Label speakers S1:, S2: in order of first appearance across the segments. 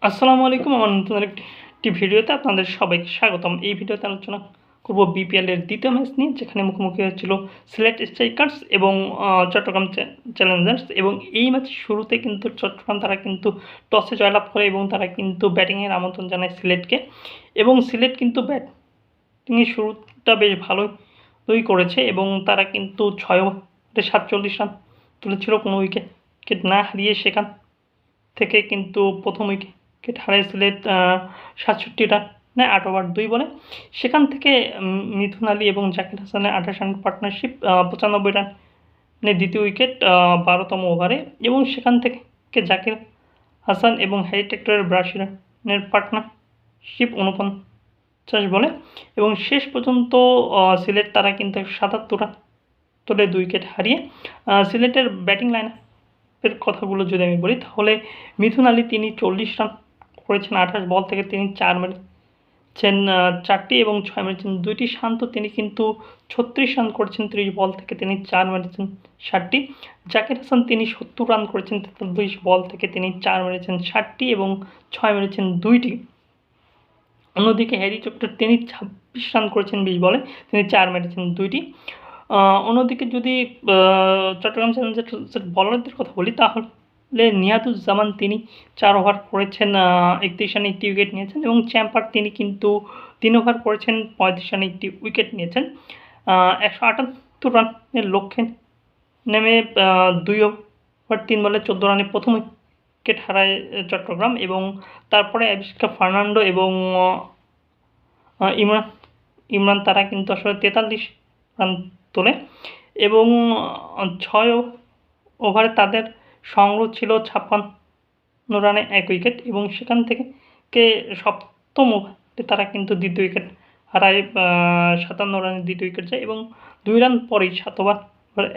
S1: আসসালামু আলাইকুম। আমার নতুন আরেকটি ভিডিওতে আপনাদের সবাইকে স্বাগতম। এই ভিডিওতে আলোচনা করব বিপিএল এর দ্বিতীয় ম্যাচ নিয়ে, যেখানে মুখোমুখি হচ্ছিল সিলেট স্ট্রাইকার্স এবং চট্টগ্রাম চ্যালেঞ্জার্স। এবং এই ম্যাচের শুরুতে কিন্তু চট্টগ্রাম তারা কিন্তু টসে জয়লাভ করে এবং তারা কিন্তু ব্যাটিংয়ের আমন্ত্রণ জানায় সিলেটকে। এবং সিলেট কিন্তু ব্যাটিংয়ের শুরুটা বেশ ভালোই করেছে এবং তারা কিন্তু 6 ওভারে 47 রান তুলেছিল কোনো উইকেট না হারিয়ে। সেখান থেকে কিন্তু প্রথম উইকেট হারায় সিলেট 67 রানে 8 ওভার 2 বলে। সেখান থেকে মিথুন আলী এবং জাকির হাসানের 28 রানের পার্টনারশিপ 95 রানে দ্বিতীয় উইকেট 12তম ওভারে। এবং সেখান থেকে জাকির হাসান এবং হ্যারি টেক্টরের 82 রানের পার্টনারশিপ 49 বলে। এবং শেষ পর্যন্ত সিলেট তারা কিন্তু 77 রান তোলে 2 উইকেট হারিয়ে। সিলেটের ব্যাটিং লাইন এর কথাগুলো যদি আমি বলি, তাহলে মিথুন আলী তিনি 40 রান করেছেন 28 বল থেকে, তিনি 4 মেরেছেন 4টি এবং 6 মেরেছেন 2টি। শান্ত তিনি কিন্তু 36 রান করেছেন 30 বল থেকে, তিনি 4 মেরেছেন 7টি। জাকির হাসান তিনি 70 রান করেছেন 43 বল থেকে, তিনি 4 মেরেছেন 7টি এবং 6 মেরেছেন 2টি। অন্যদিকে হ্যারি টেক্টর তিনি 26 রান করেছেন 20 বলে, তিনি 4 মেরেছেন 2টি। অন্যদিকে যদি চট্টগ্রাম চ্যালেঞ্জার্সের বলারদের কথা বলি, তাহলে নিয়াতুজ্জামান তিনি 4 ওভার করেছেন 31 রানে 1টি উইকেট নিয়েছেন। এবং চ্যাম্পার তিনি কিন্তু 3 ওভার করেছেন 35 রানে 1টি উইকেট নিয়েছেন। 178 রানের লক্ষ্যে নেমে 2 ওভার 3 বলে 14 রানে প্রথম উইকেট হারায় চট্টগ্রাম। এবং তারপরে আবিষ্কার ফার্নান্ডো এবং ইমরান তারা কিন্তু আসলে 43 রান তোলে এবং 6 ওভারে তাদের সংগ্রহ ছিল 56 রানে 1 উইকেট। এবং সেখান থেকে সপ্তম ওভারে তারা কিন্তু দ্বিতীয় উইকেট হারায় 57 রানে দ্বিতীয় উইকেট যায়। এবং 2 রান পরেই 7 ওভার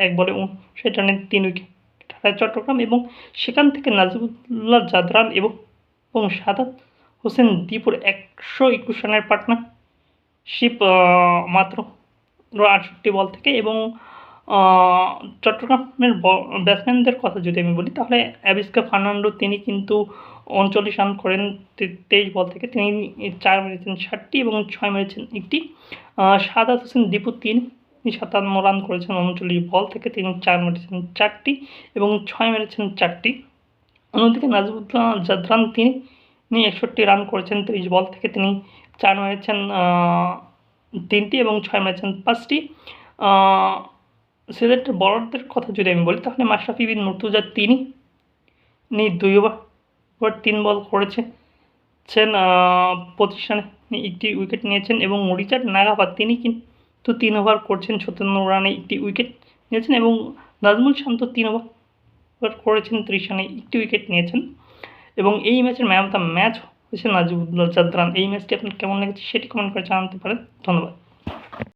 S1: 1 বলে 59 রানে 3 উইকেট হারায় চট্টগ্রাম। এবং সেখান থেকে নাজিবুল্লাহ জাদরান এবং সাদাত হোসেন দীপুর 121 রানের পার্টনারশিপ মাত্র 68 বল থেকে। এবং চট্টগ্রামের ব্যাটসম্যানদের কথা যদি আমি বলি, তাহলে আবিষ্কার ফার্নান্ডো তিনি কিন্তু 39 রান করেন 23 বল থেকে, তিনি 4 মেরেছেন 7টি এবং 6 মেরেছেন 1টি। সাদাত হোসেন দীপু তিনি 57 রান করেছেন 39 বল থেকে, তিনি 4 মেরেছেন 4টি এবং 6 মেরেছেন 4টি। অন্যদিকে নাজিবুল্লাহ জাদরান তিনি 61 রান করেছেন 30 বল থেকে, তিনি 4 মেরেছেন 3টি এবং 6 মেরেছেন 5টি। সিলেটের বলারদের কথা যদি আমি বলি, তাহলে মাশরাফি বিন মুর্তজা তিনি 2 ওভার 3 বল করেছেন 25 রানে 1টি উইকেট নিয়েছেন। এবং রিচার্ড নাগাফা তিনি কিন্তু 3 ওভার করছেন 57 রানে 1টি উইকেট নিয়েছেন। এবং নাজমুল শান্ত 3 ওভার করেছেন 30 রানে 1টি উইকেট নিয়েছেন। এবং এই ম্যাচের ম্যান অফ দ্য ম্যাচ হয়েছে নাজিবুল্লাহ জাদরান। এই ম্যাচটি আপনার কেমন লেগেছে সেটি কমেন্ট করে জানাতে পারেন। ধন্যবাদ।